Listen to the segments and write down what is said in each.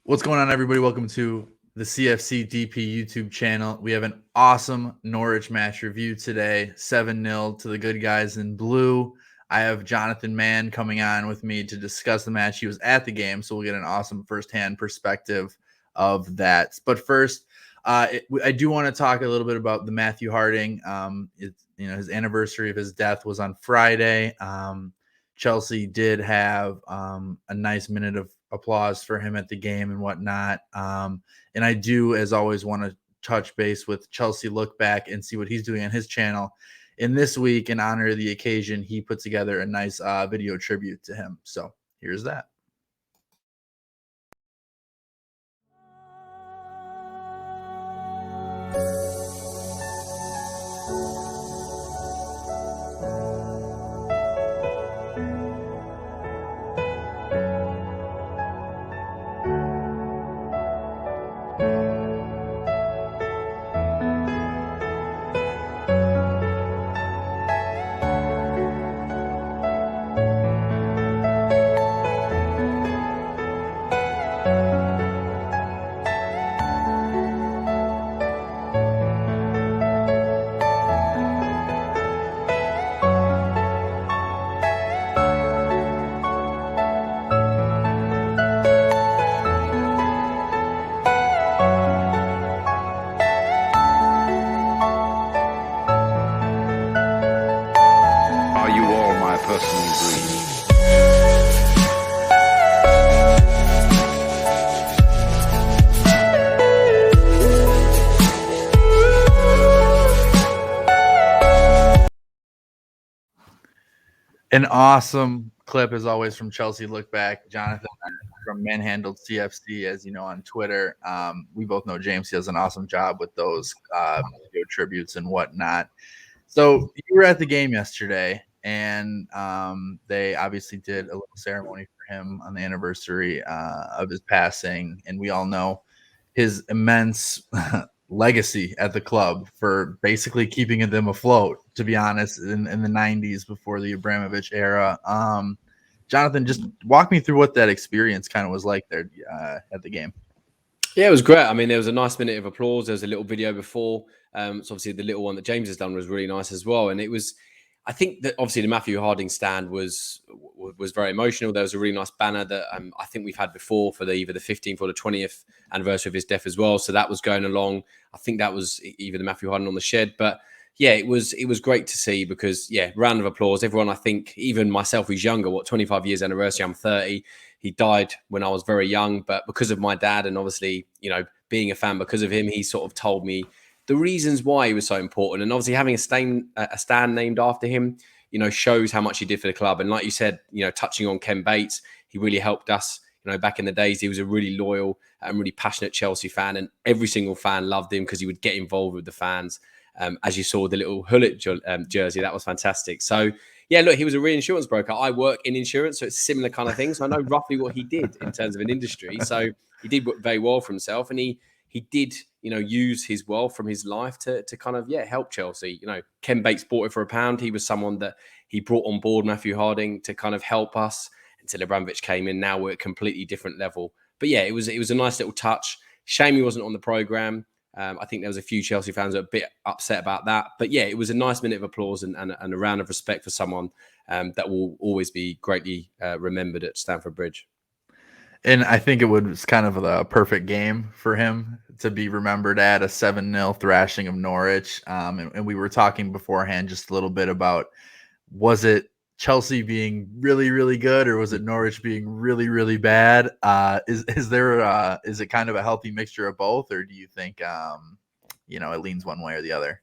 What's going on, everybody? Welcome to the CFCDP YouTube channel. We have an awesome Norwich match review today, 7-0 to the good guys in blue. I have Johnathan Mann coming on with me to discuss the match. He was at the game, so we'll get an awesome firsthand perspective of that. But first, I do want to talk a little bit about the Matthew Harding. His anniversary of his death was on Friday. Chelsea did have a nice minute of applause for him at the game and whatnot. And I do, as always, want to touch base with Chelsea Look Back and see what he's doing on his channel. And this week, in honor of the occasion, he put together a nice video tribute to him. So here's that. An awesome clip, as always, from Chelsea Look Back. Johnathan from Manhandled CFC, as you know, on Twitter. We both know James does an awesome job with those video tributes and whatnot. So you were at the game yesterday, and they obviously did a little ceremony for him on the anniversary of his passing. And we all know his immense legacy at the club for basically keeping them afloat, to be honest, in the 90s before the Abramovich era. Johnathan, just walk me through what that experience kind of was like there at the game. Yeah, it was great. I mean, there was a nice minute of applause. There was a little video before. So obviously the little one that James has done was really nice as well. And it was, I think that obviously the Matthew Harding stand was very emotional. There was a really nice banner that I think we've had before for either the 15th or the 20th anniversary of his death as well. So that was going along. I think that was either the Matthew Harding on the shed. But yeah, it was great to see because, yeah, round of applause. Everyone, I think, even myself who's younger, 25 years anniversary, I'm 30. He died when I was very young, but because of my dad and obviously, being a fan because of him, he sort of told me the reasons why he was so important. And obviously having a stand named after him, shows how much he did for the club. And like you said, touching on Ken Bates, he really helped us. Back in the days, he was a really loyal and really passionate Chelsea fan, and every single fan loved him because he would get involved with the fans. As you saw the little Hullet jersey, that was fantastic. So yeah, look, he was a reinsurance broker. I work in insurance, so it's similar kind of thing. So I know roughly what he did in terms of an industry. So he did very well for himself, and he did, use his wealth from his life to kind of, help Chelsea. Ken Bates bought it for £1. He was someone that he brought on board, Matthew Harding, to kind of help us until Abramovich came in. Now we're at a completely different level. But yeah, it was a nice little touch. Shame he wasn't on the programme. I think there was a few Chelsea fans that were a bit upset about that. But yeah, it was a nice minute of applause and a round of respect for someone that will always be greatly remembered at Stamford Bridge. And I think it was kind of the perfect game for him to be remembered at, a 7-0 thrashing of Norwich. And we were talking beforehand just a little bit about, was it Chelsea being really, really good, or was it Norwich being really, really bad? Is it kind of a healthy mixture of both, or do you think it leans one way or the other?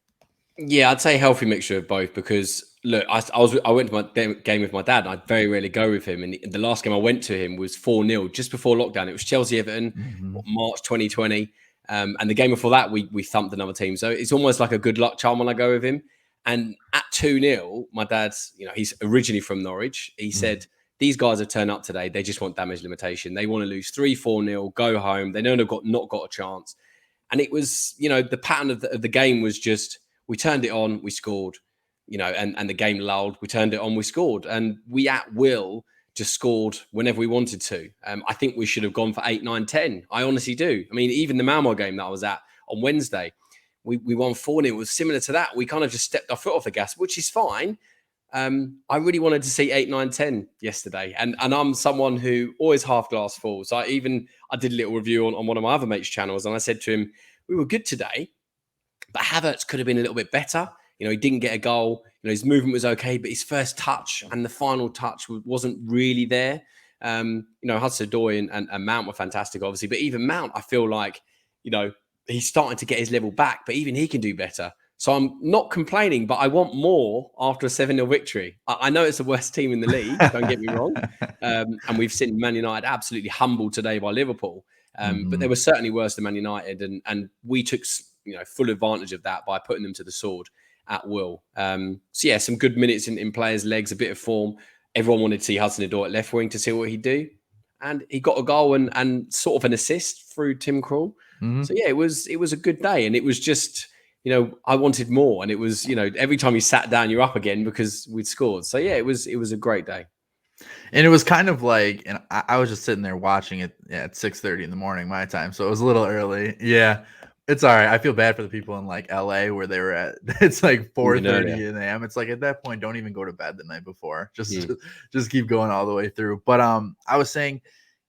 Yeah, I'd say healthy mixture of both because look, I went to my game with my dad, and I very rarely go with him. And the last game I went to him was 4-0 just before lockdown. It was Chelsea Everton, March 2020, and the game before that we thumped another team. So it's almost like a good luck charm when I go with him. And at 2-0, my dad's, he's originally from Norwich. He said, these guys have turned up today. They just want damage limitation. They want to lose 3-4-0, go home. They know they've not got a chance. And it was, the pattern of the game was just, we turned it on, we scored, and the game lulled. We turned it on, we scored. And we at will just scored whenever we wanted to. I think we should have gone for 8, 9, 10. I honestly do. I mean, even the Malmo game that I was at on Wednesday, we won 4-0. It was similar to that. We kind of just stepped our foot off the gas, which is fine. I really wanted to see 8, 9, 10 yesterday. And I'm someone who always half glass full. So I did a little review on one of my other mates' channels, and I said to him, we were good today, but Havertz could have been a little bit better. He didn't get a goal. His movement was okay, but his first touch and the final touch wasn't really there. Hudson-Odoi and Mount were fantastic, obviously. But even Mount, I feel like, he's starting to get his level back, but even he can do better. So I'm not complaining, but I want more after a 7-0 victory. I know it's the worst team in the league, don't get me wrong. And we've seen Man United absolutely humbled today by Liverpool. But they were certainly worse than Man United. And we took full advantage of that by putting them to the sword at will. So yeah, some good minutes in players' legs, a bit of form. Everyone wanted to see Hudson-Odoi at left wing to see what he'd do. And he got a goal and sort of an assist through Tim Krul. So yeah, it was a good day. And it was just, I wanted more. And it was, every time you sat down, you're up again because we'd scored. So yeah, it was a great day. And it was kind of like, and I was just sitting there watching it at 6:30 in the morning, my time. So it was a little early. Yeah. It's all right. I feel bad for the people in like LA where they were at. It's like 4:30 a.m. It's like at that point, don't even go to bed the night before. Just keep going all the way through. But I was saying,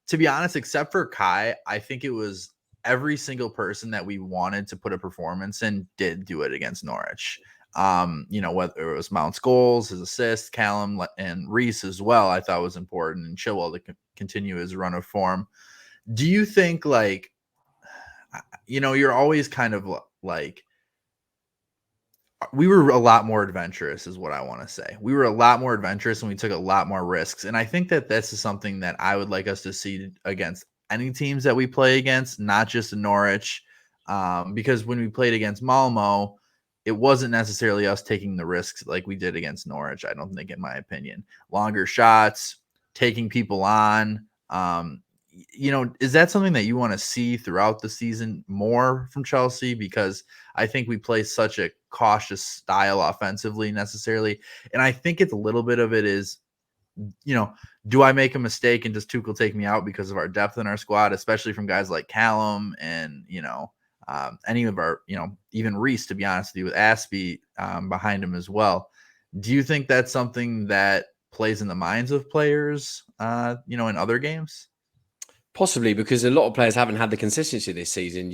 to be honest, except for Kai, I think it was every single person that we wanted to put a performance in did do it against Norwich. Whether it was Mount's goals, his assists, Callum and Reece as well, I thought was important, and Chilwell to continue his run of form. Do you think you're always kind of like, we were a lot more adventurous is what I want to say. We were a lot more adventurous and we took a lot more risks. And I think that this is something that I would like us to see against any teams that we play against, not just in Norwich. Because when we played against Malmo, it wasn't necessarily us taking the risks like we did against Norwich, I don't think, in my opinion. Longer shots, taking people on. Is that something that you want to see throughout the season more from Chelsea? Because I think we play such a cautious style offensively necessarily. And I think it's a little bit of it is, do I make a mistake and does Tuchel take me out because of our depth in our squad, especially from guys like Callum and, any of our, even Reece, to be honest with you, with Aspie behind him as well. Do you think that's something that plays in the minds of players, in other games? Possibly, because a lot of players haven't had the consistency this season.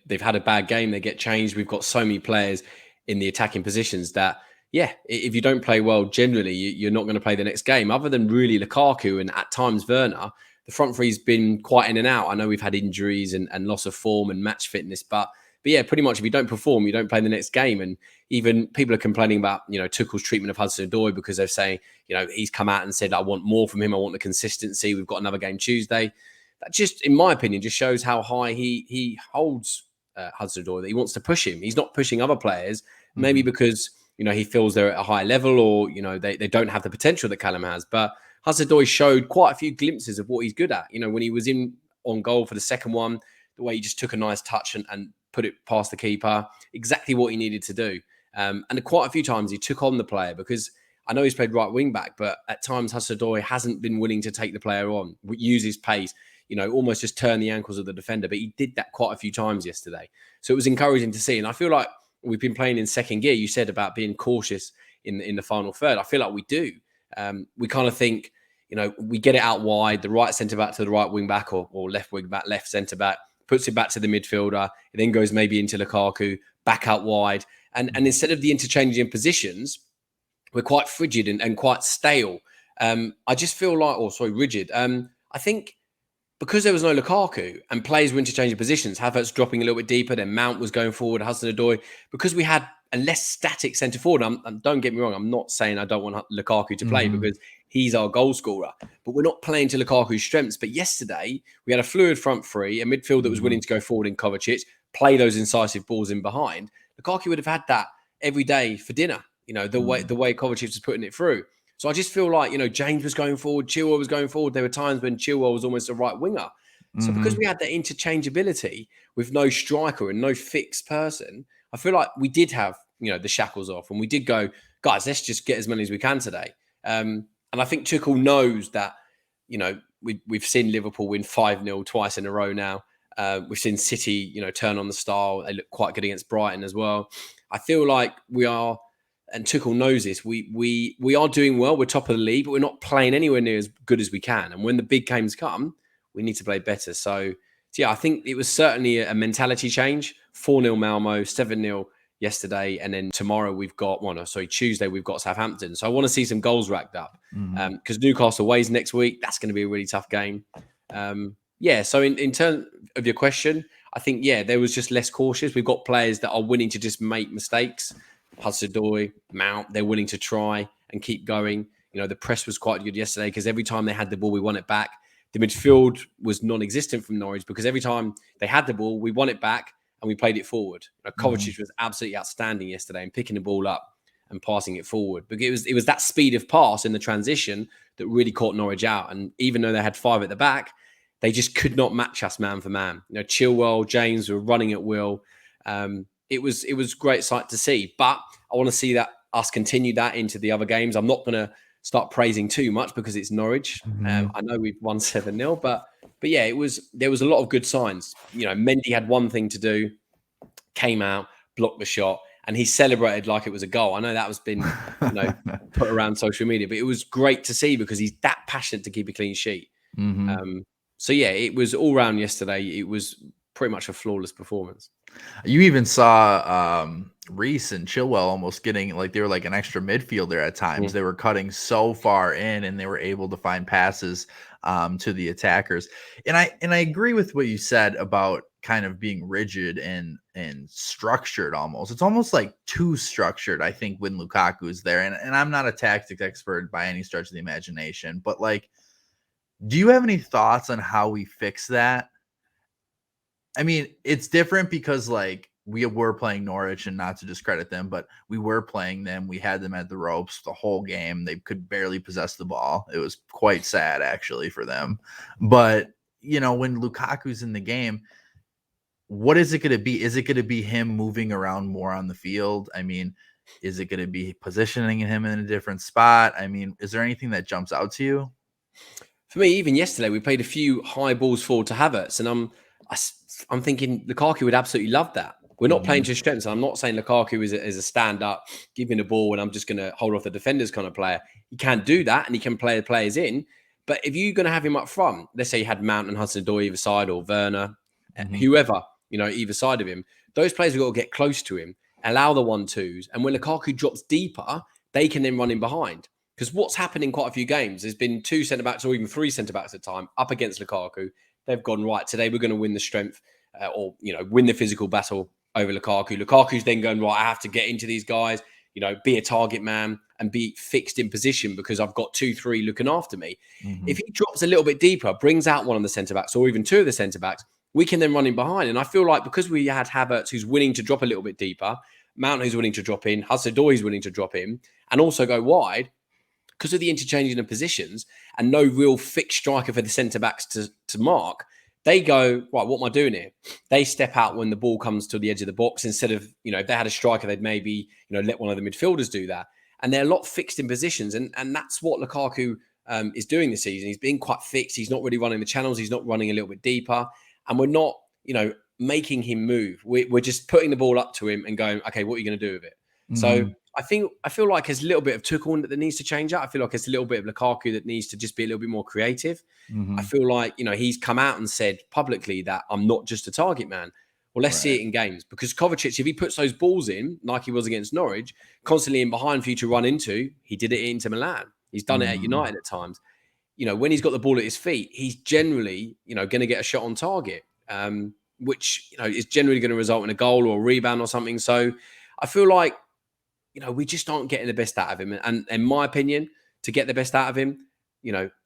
They've had a bad game, they get changed. We've got so many players in the attacking positions that, if you don't play well, generally, you're not going to play the next game. Other than really Lukaku and at times Werner, the front three's been quite in and out. I know we've had injuries and loss of form and match fitness, but yeah, pretty much if you don't perform, you don't play the next game. And even people are complaining about, Tuchel's treatment of Hudson-Odoi because they're saying, he's come out and said, I want more from him. I want the consistency. We've got another game Tuesday. That just, in my opinion, just shows how high he holds Hudson-Odoi, that he wants to push him. He's not pushing other players, maybe because, he feels they're at a high level or, they don't have the potential that Callum has. But Hudson-Odoi showed quite a few glimpses of what he's good at. When he was in on goal for the second one, the way he just took a nice touch and put it past the keeper, exactly what he needed to do. And quite a few times he took on the player, because I know he's played right wing back, but at times Hudson-Odoi hasn't been willing to take the player on, use his pace, almost just turn the ankles of the defender. But he did that quite a few times yesterday. So it was encouraging to see. And I feel like we've been playing in second gear. You said about being cautious in the final third. I feel like we do. We kind of think, we get it out wide, the right centre-back to the right wing-back or left wing-back, left centre-back, puts it back to the midfielder. It then goes maybe into Lukaku, back out wide. And instead of the interchanging positions, we're quite frigid and quite stale. I just feel like, rigid. I think because there was no Lukaku and players were interchanging positions, Havertz dropping a little bit deeper, then Mount was going forward, Hudson-Odoi, because we had a less static centre forward. Don't get me wrong, I'm not saying I don't want Lukaku to play because he's our goal scorer, but we're not playing to Lukaku's strengths. But yesterday, we had a fluid front three, a midfield that was willing to go forward in Kovacic, play those incisive balls in behind. Lukaku would have had that every day for dinner, the way Kovacic was putting it through. So I just feel like, James was going forward, Chilwell was going forward. There were times when Chilwell was almost a right winger. So because we had that interchangeability with no striker and no fixed person, I feel like we did have, the shackles off, and we did go, guys, let's just get as many as we can today. And I think Tuchel knows that, we've seen Liverpool win 5-0 twice in a row now. We've seen City, turn on the style. They look quite good against Brighton as well. I feel like we are, and Tuchel knows this, we are doing well. We're top of the league, but we're not playing anywhere near as good as we can. And when the big games come, we need to play better. So yeah, I think it was certainly a mentality change. 4-0 Malmo, 7-0 yesterday, and then tomorrow we've got Tuesday we've got Southampton. So I want to see some goals racked up because Newcastle aways next week. That's going to be a really tough game. So in terms of your question, I think there was just less cautious. We've got players that are willing to just make mistakes. Hudson-Odoi, Mount, they're willing to try and keep going. The press was quite good yesterday because every time they had the ball, we won it back. The midfield was non-existent from Norwich because every time they had the ball, we won it back and we played it forward. Kovacic was absolutely outstanding yesterday in picking the ball up and passing it forward. But it was that speed of pass in the transition that really caught Norwich out. And even though they had 5 at the back, they just could not match us man for man. Chilwell, James were running at will. It was a great sight to see. But I want to see that us continue that into the other games. I'm not going to start praising too much because it's Norwich. I know we've won 7-0, but there was a lot of good signs. Mendy had one thing to do, came out, blocked the shot, and he celebrated like it was a goal. I know that was been put around social media, but it was great to see because he's that passionate to keep a clean sheet. It was all round yesterday. It was pretty much a flawless performance. You even saw Reece and Chilwell almost getting they were like an extra midfielder at times. They were cutting so far in and they were able to find passes to the attackers. And I agree with what you said about kind of being rigid and structured almost. It's almost like too structured, I think, when Lukaku is there. And I'm not a tactics expert by any stretch of the imagination, but do you have any thoughts on how we fix that? I mean, it's different because we were playing Norwich, and not to discredit them, but we were playing them. We had them at the ropes the whole game. They could barely possess the ball. It was quite sad actually for them. But, when Lukaku's in the game, what is it going to be? Is it going to be him moving around more on the field? I mean, is it going to be positioning him in a different spot? I mean, is there anything that jumps out to you? For me, even yesterday, we played a few high balls forward to Havertz, and I'm thinking Lukaku would absolutely love that. We're not playing to his strengths. I'm not saying Lukaku is a stand-up, giving the ball, and I'm just going to hold off the defenders kind of player. He can do that, and he can play the players in. But if you're going to have him up front, let's say you had Mount and Hudson-Odoi either side, or Werner, whoever, either side of him, those players have got to get close to him, allow the 1-2s, and when Lukaku drops deeper, they can then run in behind. Because what's happened in quite a few games, there's been 2 centre-backs or even 3 centre-backs at a time up against Lukaku. They've gone, right, today we're going to win the strength win the physical battle over Lukaku. Lukaku's then going, right, I have to get into these guys, be a target man and be fixed in position because I've got 2-3 looking after me. If he drops a little bit deeper, brings out one of the centre-backs or even 2 of the centre-backs, we can then run in behind. And I feel like because we had Havertz who's willing to drop a little bit deeper, Mount who's willing to drop in, Hudson-Odoi who's willing to drop in and also go wide, because of the interchanging of positions and no real fixed striker for the centre-backs to mark, they go, right, what am I doing here? They step out when the ball comes to the edge of the box instead of, if they had a striker, they'd maybe, let one of the midfielders do that. And they're a lot fixed in positions. And that's what Lukaku is doing this season. He's being quite fixed. He's not really running the channels. He's not running a little bit deeper. And we're not, making him move. We're just putting the ball up to him and going, okay, what are you going to do with it? So I feel like there's a little bit of Tuchel that needs to change out. I feel like it's a little bit of Lukaku that needs to just be a little bit more creative. I feel like, he's come out and said publicly that I'm not just a target man. Well, let's see it in games because Kovacic, if he puts those balls in like he was against Norwich, constantly in behind for you to run into, he did it at Inter Milan. He's done it at United at times. When he's got the ball at his feet, he's generally, going to get a shot on target, which, is generally going to result in a goal or a rebound or something. So I feel like, we just aren't getting the best out of him. And in my opinion, to get the best out of him,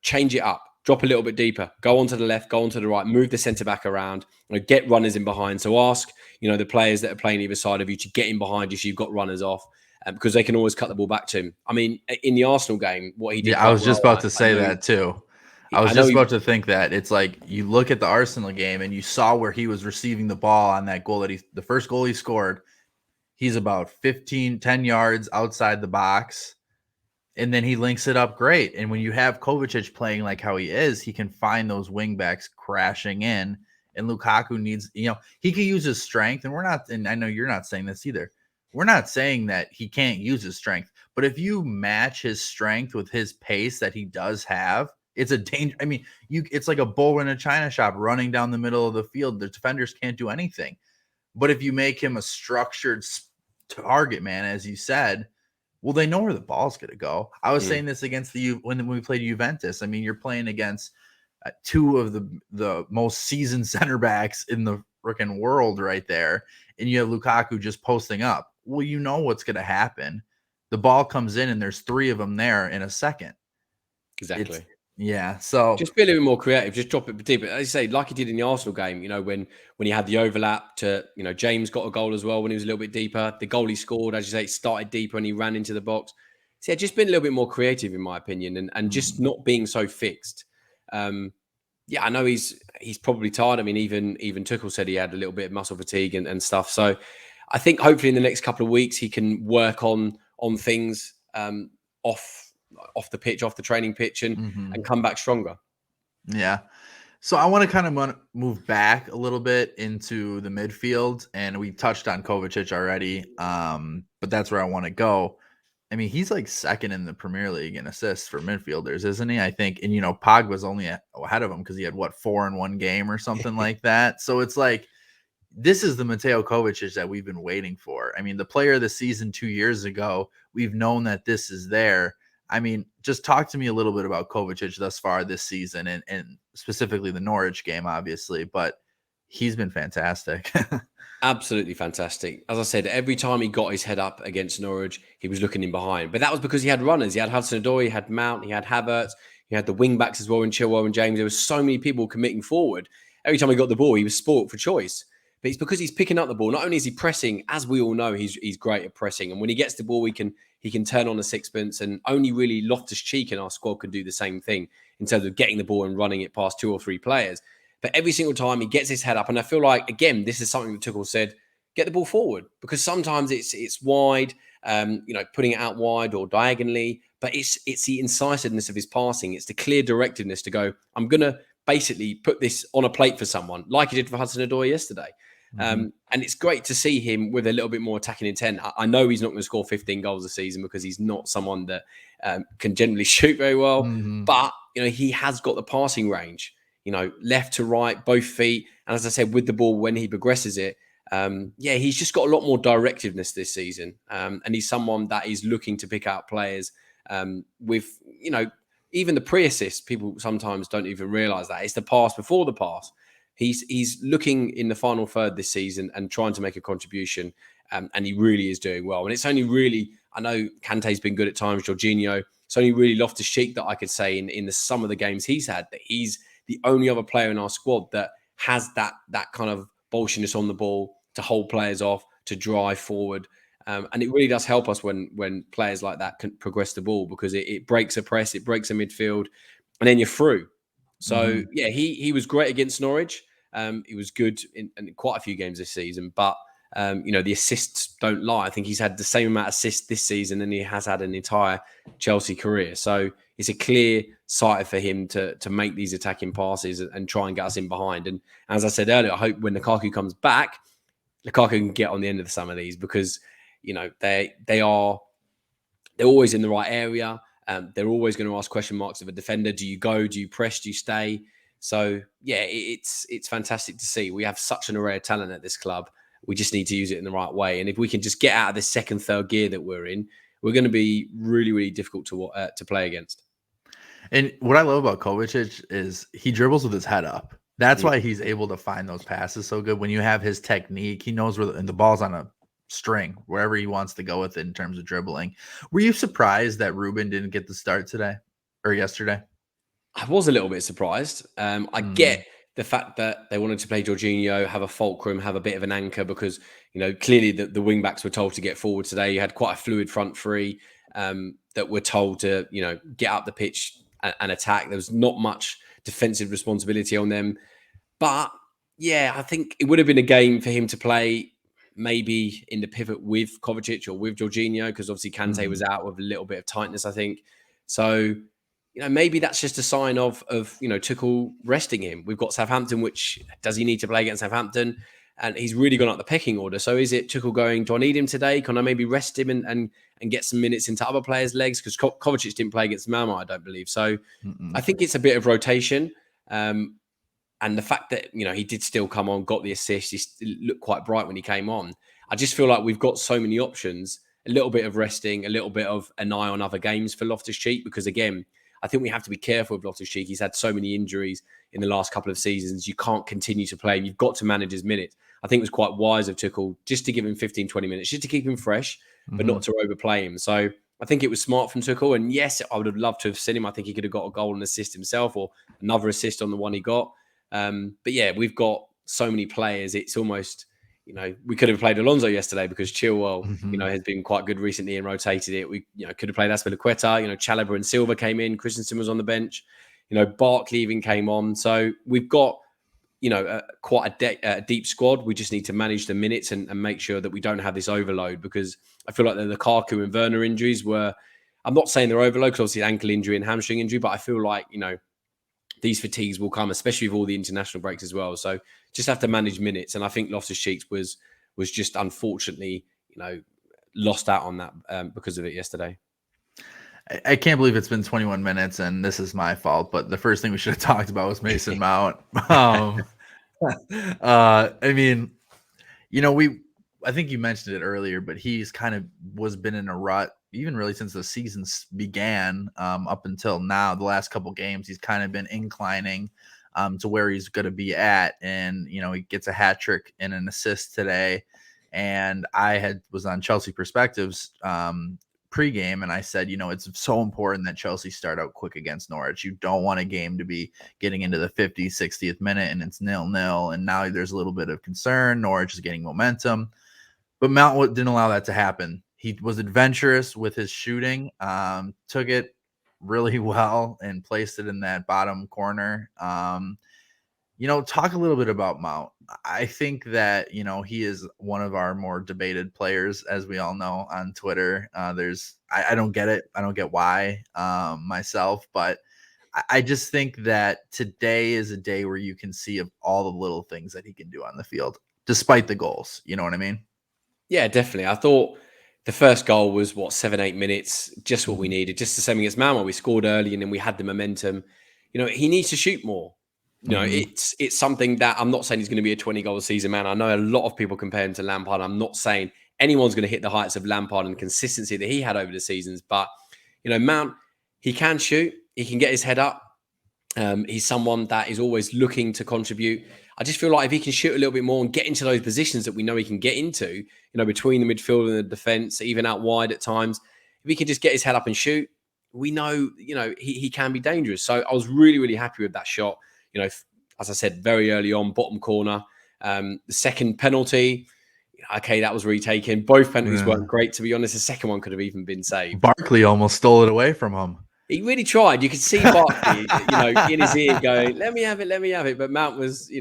change it up, drop a little bit deeper, go onto the left, go onto the right, move the centre-back around, get runners in behind. So ask, the players that are playing either side of you to get in behind you so you've got runners off because they can always cut the ball back to him. I mean, in the Arsenal game, what he did. Yeah, I was just about to say that too. I was just about to think that it's like you look at the Arsenal game and you saw where he was receiving the ball on that goal the first goal he scored. He's about 10 yards outside the box. And then he links it up great. And when you have Kovacic playing like how he is, he can find those wing backs crashing in. And Lukaku needs, he can use his strength. And we're not, and I know you're not saying this either. We're not saying that he can't use his strength. But if you match his strength with his pace that he does have, it's a danger. I mean, it's like a bull in a china shop running down the middle of the field. The defenders can't do anything. But if you make him a structured target man, as you said, well, they know where the ball's going to go. I was saying this against when we played Juventus. I mean, you're playing against two of the most seasoned center backs in the freaking world right there, and you have Lukaku just posting up. Well, you know what's going to happen. The ball comes in, and there's three of them there in a second. Exactly. So just be a little bit more creative. Just drop it deep. As you say, like he did in the Arsenal game, when he had the overlap to, James got a goal as well when he was a little bit deeper. The goal he scored, as you say, started deeper and he ran into the box. So yeah, just been a little bit more creative in my opinion, and just not being so fixed. Yeah, I know he's probably tired. I mean, even Tuchel said he had a little bit of muscle fatigue and stuff. So I think hopefully in the next couple of weeks he can work on things off the pitch, off the training pitch, and come back stronger. Yeah. So I want to kind of move back a little bit into the midfield, and we touched on Kovacic already, but that's where I want to go. I mean, he's like second in the Premier League in assists for midfielders, isn't he? I think, and Pogba's only ahead of him because he had 4 in one game or something like that. So it's like, this is the Mateo Kovacic that we've been waiting for. I mean, the player of the season 2 years ago, we've known that this is there. I mean, just talk to me a little bit about Kovacic thus far this season, and specifically the Norwich game, obviously, but he's been fantastic. Absolutely fantastic. As I said, every time he got his head up against Norwich, he was looking in behind. But that was because he had runners. He had Hudson-Odoi, he had Mount, he had Havertz, he had the wing-backs as well in Chilwell and James. There were so many people committing forward. Every time he got the ball, he was sport for choice. But it's because he's picking up the ball. Not only is he pressing, as we all know, he's great at pressing. And when he gets the ball, he can turn on a sixpence. And only really Loftus-Cheek in our squad can do the same thing in terms of getting the ball and running it past 2 or 3 players. But every single time he gets his head up, and I feel like, again, this is something that Tuchel said, get the ball forward, because sometimes it's wide, putting it out wide or diagonally, but it's the incisiveness of his passing. It's the clear directiveness to go, I'm going to basically put this on a plate for someone, like he did for Hudson-Odoi yesterday. And it's great to see him with a little bit more attacking intent. I know he's not going to score 15 goals a season because he's not someone that can generally shoot very well, but he has got the passing range. Left to right, both feet. And as I said, with the ball, when he progresses it, he's just got a lot more directiveness this season. And he's someone that is looking to pick out players with, even the pre-assist. People sometimes don't even realize that. It's the pass before the pass. He's looking in the final third this season and trying to make a contribution. And he really is doing well. And it's only really, I know Kante's been good at times, Jorginho. It's only really Loftus-Cheek that I could say in some of the games he's had, that he's the only other player in our squad that has that kind of bolshiness on the ball to hold players off, to drive forward. And it really does help us when players like that can progress the ball, because it breaks a press, it breaks a midfield, and then you're through. So, he was great against Norwich. He was good in quite a few games this season, but the assists don't lie. I think he's had the same amount of assists this season than he has had an entire Chelsea career. So it's a clear sight for him to make these attacking passes and try and get us in behind. And as I said earlier, I hope when Lukaku comes back, Lukaku can get on the end of some of these, because they're always in the right area. They're always going to ask question marks of a defender. Do you go? Do you press? Do you stay? So yeah, it's fantastic to see. We have such an array of talent at this club. We just need to use it in the right way. And if we can just get out of this second, third gear that we're in, we're going to be really, really difficult to play against. And what I love about Kovacic is he dribbles with his head up. That's why he's able to find those passes so good. When you have his technique, he knows where and the ball's on a string, wherever he wants to go with it in terms of dribbling. Were you surprised that Ruben didn't get the start today or yesterday? I was a little bit surprised. I get the fact that they wanted to play Jorginho, have a fulcrum, have a bit of an anchor, because, clearly the wing backs were told to get forward today. You had quite a fluid front three that were told to, get up the pitch and attack. There was not much defensive responsibility on them. But yeah, I think it would have been a game for him to play. maybe in the pivot with Kovacic or with Jorginho, because obviously Kante was out with a little bit of tightness, I think. So, maybe that's just a sign of Tuchel resting him. We've got Southampton, which does he need to play against Southampton? And he's really gone up the pecking order. So is it Tuchel going, do I need him today? Can I maybe rest him and get some minutes into other players' legs? Because Kovacic didn't play against Malmo, I don't believe. So I think it's a bit of rotation. And the fact that, he did still come on, got the assist, he looked quite bright when he came on. I just feel like we've got so many options, a little bit of resting, a little bit of an eye on other games for Loftus-Cheek, because again, I think we have to be careful with Loftus-Cheek. He's had so many injuries in the last couple of seasons. You can't continue to play him. You've got to manage his minutes. I think it was quite wise of Tuchel just to give him 15, 20 minutes, just to keep him fresh, but not to overplay him. So I think it was smart from Tuchel. And yes, I would have loved to have seen him. I think he could have got a goal and assist himself, or another assist on the one he got. But yeah, we've got so many players. It's almost, we could have played Alonso yesterday because Chilwell, has been quite good recently and rotated it. We, could have played Azpilicueta. Chalobah and Silva came in. Christensen was on the bench. Barkley even came on. So we've got, quite a deep squad. We just need to manage the minutes and make sure that we don't have this overload, because I feel like the Lukaku and Werner injuries were, I'm not saying they're overload because obviously ankle injury and hamstring injury, but I feel like, these fatigues will come, especially with all the international breaks as well. So just have to manage minutes. And I think Loftus-Cheek was just unfortunately, lost out on that because of it yesterday. I can't believe it's been 21 minutes and this is my fault, but the first thing we should have talked about was Mason Mount. I mean, I think you mentioned it earlier, but he's kind of been in a rut, even really since the season began, up until now. The last couple games, he's kind of been inclining to where he's going to be at. And, he gets a hat trick and an assist today. And I was on Chelsea Perspectives pregame, and I said, it's so important that Chelsea start out quick against Norwich. You don't want a game to be getting into the 50th, 60th minute and it's 0-0. And now there's a little bit of concern. Norwich is getting momentum. But Mount didn't allow that to happen. He was adventurous with his shooting, took it really well and placed it in that bottom corner. Talk a little bit about Mount. I think that, he is one of our more debated players, as we all know on Twitter. I don't get it. I don't get why myself, but I just think that today is a day where you can see of all the little things that he can do on the field, despite the goals. You know what I mean? Yeah, definitely. I thought the first goal was 7-8 minutes, just what we needed. Just the same against Malmo. We scored early and then we had the momentum. He needs to shoot more. It's something that I'm not saying he's going to be a 20-goal season man. I know a lot of people compare him to Lampard. I'm not saying anyone's going to hit the heights of Lampard and consistency that he had over the seasons. But, Mount, he can shoot. He can get his head up. He's someone that is always looking to contribute. I just feel like if he can shoot a little bit more and get into those positions that we know he can get into, between the midfield and the defence, even out wide at times, if he can just get his head up and shoot, we know, he can be dangerous. So I was really, really happy with that shot. As I said, very early on, bottom corner. The second penalty, okay, that was retaken. Both penalties weren't great, to be honest. The second one could have even been saved. Barkley almost stole it away from him. He really tried. You could see Barkley, in his ear going, let me have it. But Mount was,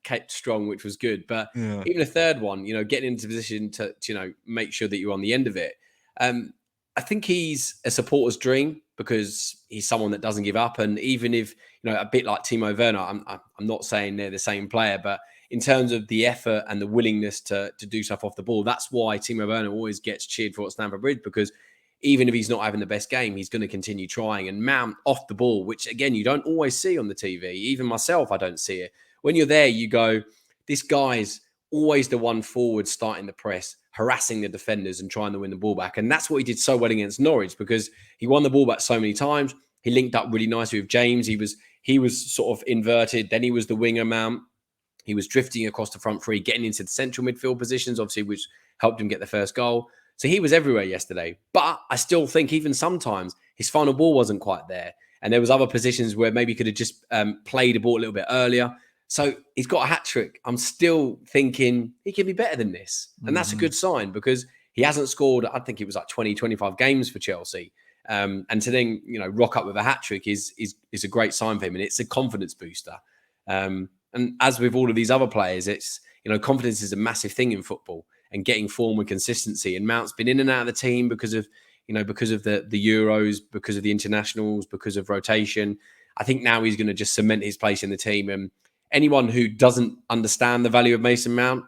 kept strong, which was good. But even a third one, getting into position to make sure that you're on the end of it. I think he's a supporter's dream because he's someone that doesn't give up. And even if, a bit like Timo Werner, I'm not saying they're the same player, but in terms of the effort and the willingness to do stuff off the ball, that's why Timo Werner always gets cheered for at Stamford Bridge, because even if he's not having the best game, he's going to continue trying. And Mount off the ball, which again, you don't always see on the TV. Even myself, I don't see it. When you're there, you go, this guy's always the one forward starting the press, harassing the defenders and trying to win the ball back. And that's what he did so well against Norwich, because he won the ball back so many times. He linked up really nicely with James. He was sort of inverted. Then he was the winger, Mount. He was drifting across the front three, getting into the central midfield positions, obviously, which helped him get the first goal. So he was everywhere yesterday. But I still think even sometimes his final ball wasn't quite there. And there was other positions where maybe he could have just played the ball a little bit earlier. So he's got a hat trick. I'm still thinking he can be better than this. And that's a good sign, because he hasn't scored, I think it was like 20, 25 games for Chelsea. And to then, rock up with a hat trick is a great sign for him. And it's a confidence booster. And as with all of these other players, it's, confidence is a massive thing in football, and getting form and consistency. And Mount's been in and out of the team because of the Euros, because of the internationals, because of rotation. I think now he's going to just cement his place in the team. And anyone who doesn't understand the value of Mason Mount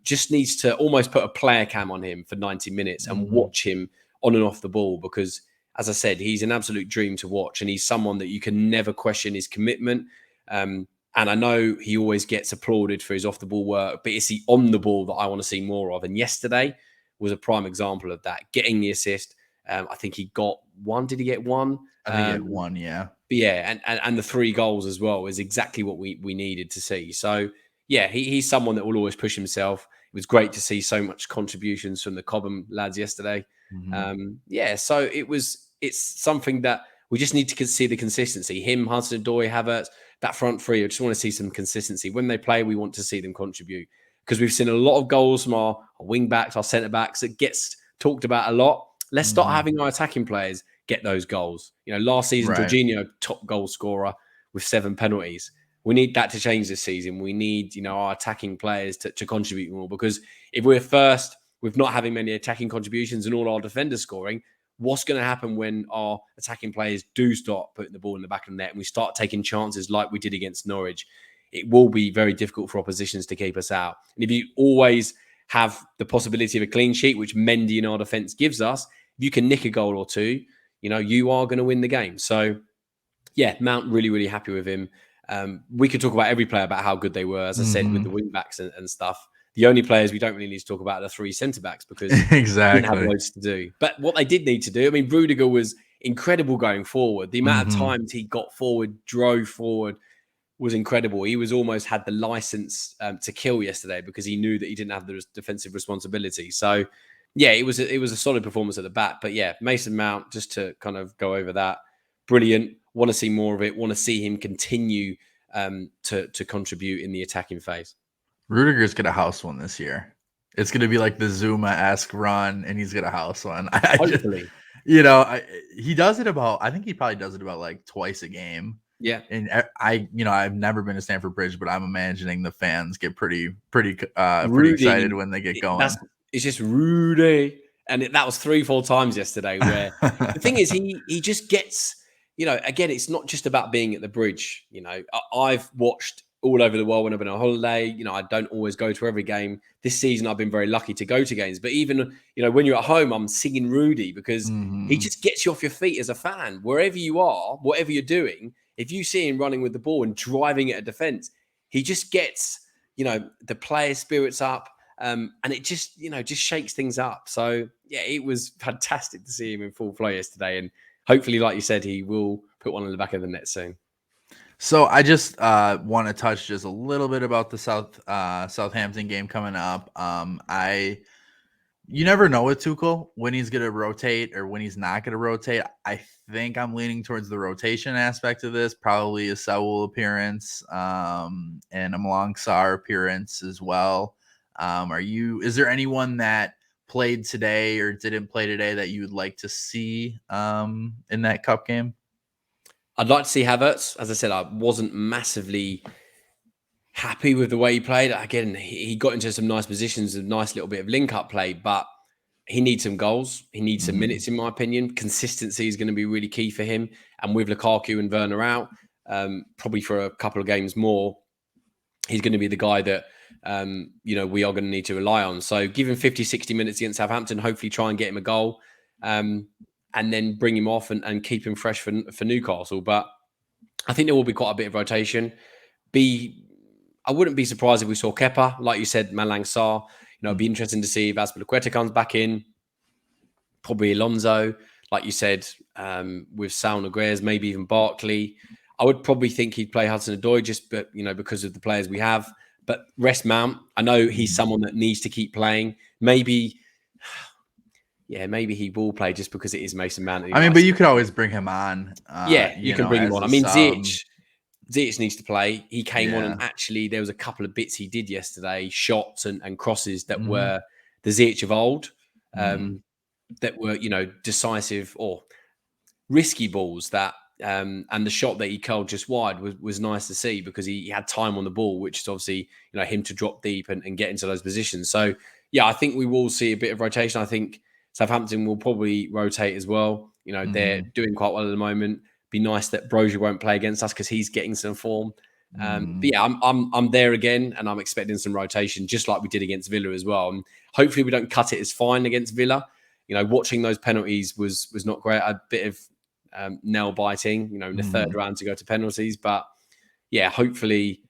just needs to almost put a player cam on him for 90 minutes and watch him on and off the ball, because, as I said, he's an absolute dream to watch, and he's someone that you can never question his commitment. And I know he always gets applauded for his off-the-ball work, but it's the on-the-ball that I want to see more of. And yesterday was a prime example of that, getting the assist. I think he got one. Did he get one? I think he had one, yeah. But yeah, and the 3 goals as well is exactly what we needed to see. So, yeah, he's someone that will always push himself. It was great to see so much contributions from the Cobham lads yesterday. So it's something that we just need to see the consistency. Him, Hudson-Odoi, Havertz, that front three. I just want to see some consistency. When they play, we want to see them contribute, because we've seen a lot of goals from our wing backs, our centre backs. It gets talked about a lot. Let's start having our attacking players get those goals. Last season, Jorginho, top goal scorer with 7 penalties. We need that to change this season. We need, our attacking players to contribute more, because if we're first with not having many attacking contributions and all our defenders scoring, what's going to happen when our attacking players do start putting the ball in the back of the net and we start taking chances like we did against Norwich? It will be very difficult for oppositions to keep us out. And if you always have the possibility of a clean sheet, which Mendy in our defence gives us, if you can nick a goal or two, you are going to win the game. So, yeah, Mount, really, really happy with him. We could talk about every player about how good they were, as I said, with the wing backs and stuff. The only players we don't really need to talk about are the 3 centre backs, because they didn't have loads to do. But what they did need to do, Rudiger was incredible going forward. The amount of times he got forward, drove forward, was incredible. He was almost had the license to kill yesterday, because he knew that he didn't have the defensive responsibility. So, yeah, it was a solid performance at the back. But yeah, Mason Mount, just to kind of go over that, brilliant. Want to see more of it. Want to see him continue to contribute in the attacking phase. Rudiger's going to house one this year. It's going to be like the Zuma-esque run, and he's going to house one. Hopefully. He does it about, I think he probably does it about like twice a game. Yeah. And I've never been to Stamford Bridge, but I'm imagining the fans get pretty excited when they get going. It's just Rudy. And that was 3-4 times yesterday, where the thing is, he just gets, again, it's not just about being at the bridge. I've watched all over the world when I've been on holiday. I don't always go to every game. This season, I've been very lucky to go to games. But even, when you're at home, I'm singing Rudy, because he just gets you off your feet as a fan. Wherever you are, whatever you're doing, if you see him running with the ball and driving it at defence, he just gets, the player spirits up. And it just, just shakes things up. So, yeah, it was fantastic to see him in full flow yesterday. And hopefully, like you said, he will put one in the back of the net soon. So I just want to touch just a little bit about the Southampton game coming up. You never know with Tuchel when he's going to rotate or when he's not going to rotate. I think I'm leaning towards the rotation aspect of this, probably a Saul appearance and a Malang Sarr appearance as well. Is there anyone that played today or didn't play today that you would like to see in that cup game? I'd like to see Havertz. As I said, I wasn't massively happy with the way he played. Again, he got into some nice positions, a nice little bit of link-up play, but he needs some goals. He needs some minutes, in my opinion. Consistency is going to be really key for him. And with Lukaku and Werner out, probably for a couple of games more, he's going to be the guy that, we are going to need to rely on. So give him 50, 60 minutes against Southampton, hopefully try and get him a goal. And then bring him off and keep him fresh for Newcastle. But I think there will be quite a bit of rotation. I wouldn't be surprised if we saw Kepa, like you said, Malang Sarr. It'd be interesting to see if Azpilicueta comes back in. Probably Alonso, like you said, with Saul Niguez, maybe even Barkley. I would probably think he'd play Hudson-Odoi because of the players we have. But rest Mount. I know he's someone that needs to keep playing. Maybe he will play just because it is Mason Mount. But you could always bring him on. You can bring him on. Ziyech needs to play. He came on, and actually there was a couple of bits he did yesterday, shots and crosses that were the Ziyech of old, that were, decisive or risky balls that, And the shot that he curled just wide was nice to see, because he had time on the ball, which is obviously, him to drop deep and get into those positions. So, yeah, I think we will see a bit of rotation. I think Southampton will probably rotate as well. They're doing quite well at the moment. Be nice that Brozier won't play against us because he's getting some form. But yeah, I'm there again, and I'm expecting some rotation, just like we did against Villa as well. And hopefully we don't cut it as fine against Villa. Watching those penalties was not great. A bit of nail biting, in the third round to go to penalties. But yeah, hopefully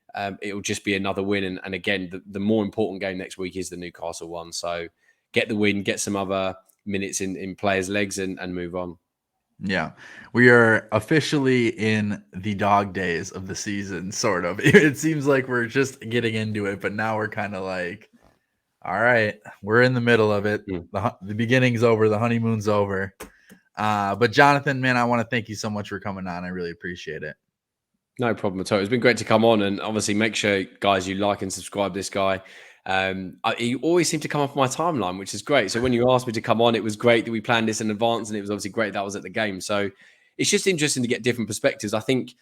it'll just be another win. And again, the more important game next week is the Newcastle one. So get the win, get some other minutes in players' legs, and move on. Yeah, we are officially in the dog days of the season, sort of. It seems like we're just getting into it, but now we're kind of like, all right, we're in the middle of it. The beginning's over, the honeymoon's over. But Johnathan, man, I want to thank you so much for coming on. I really appreciate it. No problem at all. It's been great to come on, and obviously make sure, guys, you like and subscribe this guy. He always seemed to come off my timeline, which is great. So when you asked me to come on, it was great that we planned this in advance, and it was obviously great that I was at the game. So it's just interesting to get different perspectives. I think,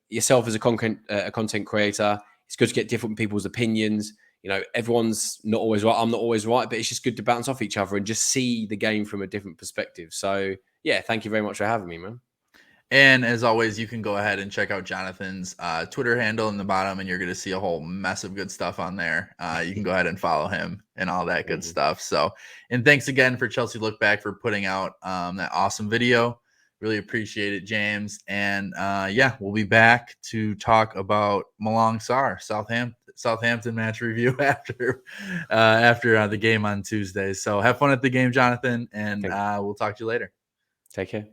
yourself as a content creator, it's good to get different people's opinions. Everyone's not always right. I'm not always right, but it's just good to bounce off each other and just see the game from a different perspective. So yeah, thank you very much for having me, man. And as always, you can go ahead and check out Jonathan's Twitter handle in the bottom, and you're going to see a whole mess of good stuff on there. You can go ahead and follow him and all that good stuff. So, and thanks again for Chelsea Look Back for putting out that awesome video. Really appreciate it, James. And yeah, we'll be back to talk about Malang Sarr, Southampton match review after the game on Tuesday. So have fun at the game, Jonathan, and we'll talk to you later. Take care.